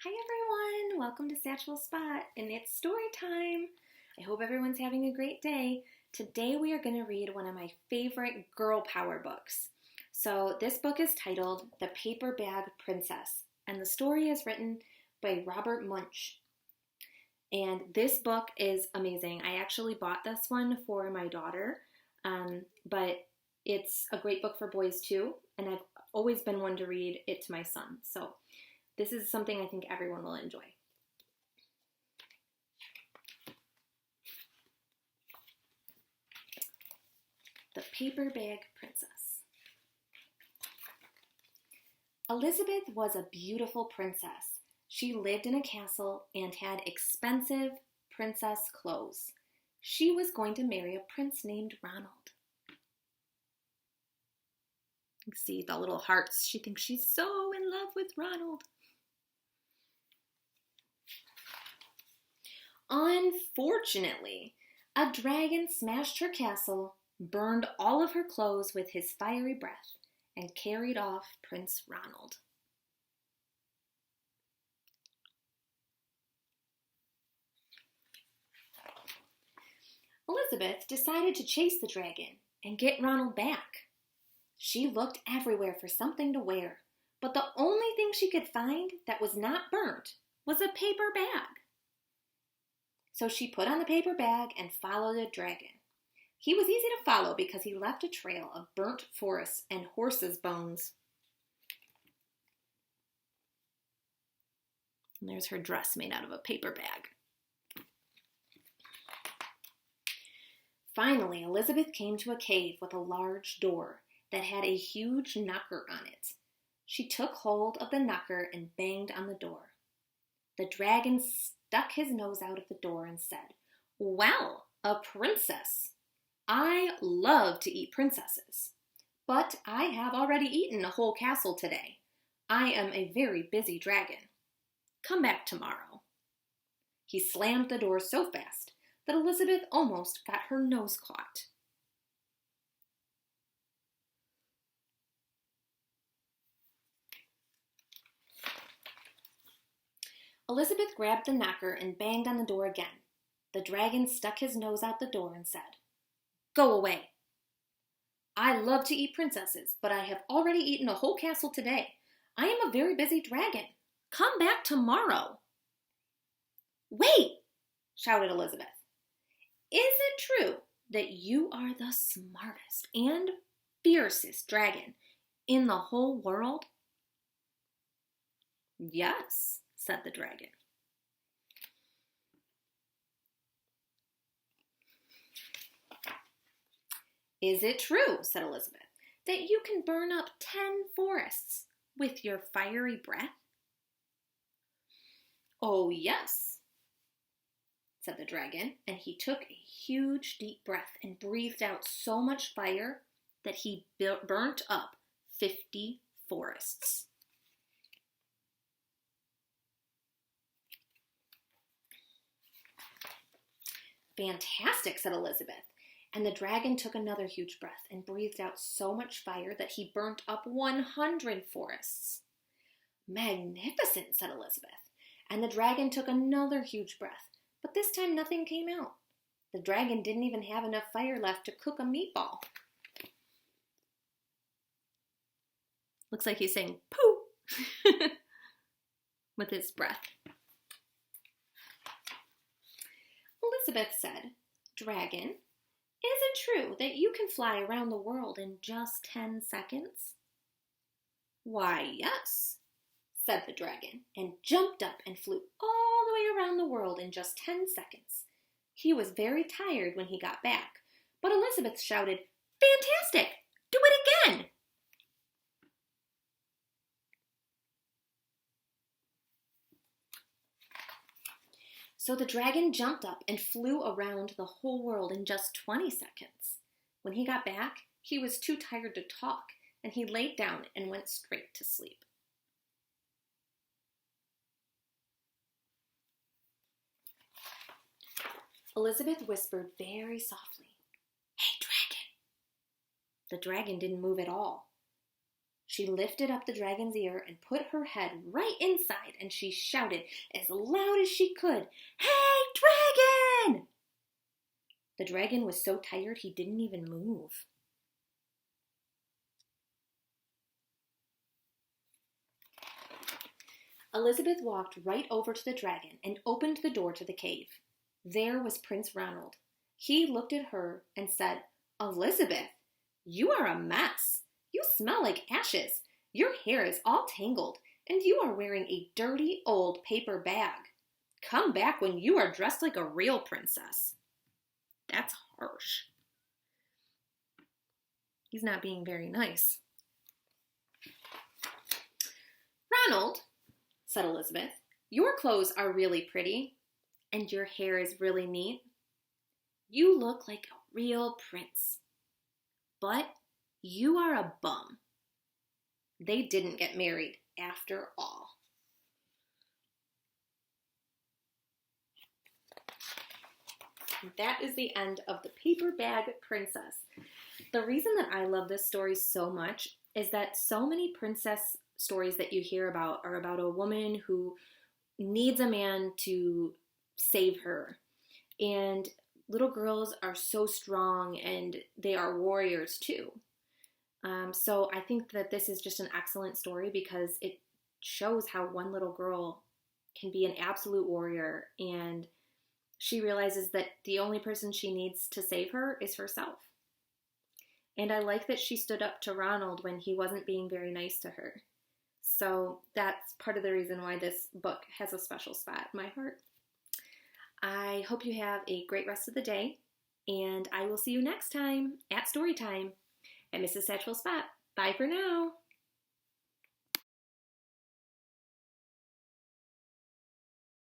Hi everyone, welcome to Satchwell Spot, and it's story time. I hope everyone's having a great day. Today we are going to read one of my favorite girl power books. So this book is titled The Paper Bag Princess, and the story is written by Robert Munsch. And this book is amazing. I actually bought this one for my daughter, but it's a great book for boys too, and I've always been one to read it to my son. So this is something I think everyone will enjoy. The Paper Bag Princess. Elizabeth was a beautiful princess. She lived in a castle and had expensive princess clothes. She was going to marry a prince named Ronald. You see the little hearts. She thinks she's so in love with Ronald. Unfortunately, a dragon smashed her castle, burned all of her clothes with his fiery breath, and carried off Prince Ronald. Elizabeth decided to chase the dragon and get Ronald back. She looked everywhere for something to wear, but the only thing she could find that was not burnt was a paper bag. So she put on the paper bag and followed the dragon. He was easy to follow because he left a trail of burnt forests and horses' bones. And there's her dress made out of a paper bag. Finally, Elizabeth came to a cave with a large door that had a huge knocker on it. She took hold of the knocker and banged on the door. The dragon stuck his nose out of the door and said, "Well, a princess. I love to eat princesses, but I have already eaten a whole castle today. I am a very busy dragon. Come back tomorrow." He slammed the door so fast that Elizabeth almost got her nose caught. Elizabeth grabbed the knocker and banged on the door again. The dragon stuck his nose out the door and said, "Go away. I love to eat princesses, but I have already eaten a whole castle today. I am a very busy dragon. Come back tomorrow." "Wait!" shouted Elizabeth. "Is it true that you are the smartest and fiercest dragon in the whole world?" "Yes," said the dragon. "Is it true," said Elizabeth, "that you can burn up 10 forests with your fiery breath?" "Oh, yes," said the dragon, and he took a huge deep breath and breathed out so much fire that he burnt up 50 forests. "Fantastic," said Elizabeth, and the dragon took another huge breath and breathed out so much fire that he burnt up 100 forests. "Magnificent," said Elizabeth, and the dragon took another huge breath, but this time nothing came out. The dragon didn't even have enough fire left to cook a meatball. Looks like he's saying poo with his breath. Elizabeth said, "Dragon, is it true that you can fly around the world in just 10 seconds?" "Why, yes," said the dragon, and jumped up and flew all the way around the world in just 10 seconds. He was very tired when he got back, but Elizabeth shouted, "Fantastic! Do it again!" So the dragon jumped up and flew around the whole world in just 20 seconds. When he got back, he was too tired to talk, and he laid down and went straight to sleep. Elizabeth whispered very softly, "Hey, dragon." The dragon didn't move at all. She lifted up the dragon's ear and put her head right inside, and she shouted as loud as she could, "Hey, dragon!" The dragon was so tired he didn't even move. Elizabeth walked right over to the dragon and opened the door to the cave. There was Prince Ronald. He looked at her and said, "Elizabeth, you are a mess. You smell like ashes. Your hair is all tangled, and you are wearing a dirty old paper bag. Come back when you are dressed like a real princess." That's harsh. He's not being very nice. "Ronald," said Elizabeth, "your clothes are really pretty, and your hair is really neat. You look like a real prince. But you are a bum." They didn't get married after all. That is the end of The Paper Bag Princess. The reason that I love this story so much is that so many princess stories that you hear about are about a woman who needs a man to save her. And little girls are so strong, and they are warriors too. So I think that this is just an excellent story because it shows how one little girl can be an absolute warrior, and she realizes that the only person she needs to save her is herself. And I like that she stood up to Ronald when he wasn't being very nice to her. So that's part of the reason why this book has a special spot in my heart. I hope you have a great rest of the day, and I will see you next time at Storytime at Mrs. Satchwell's Spot. Bye for now.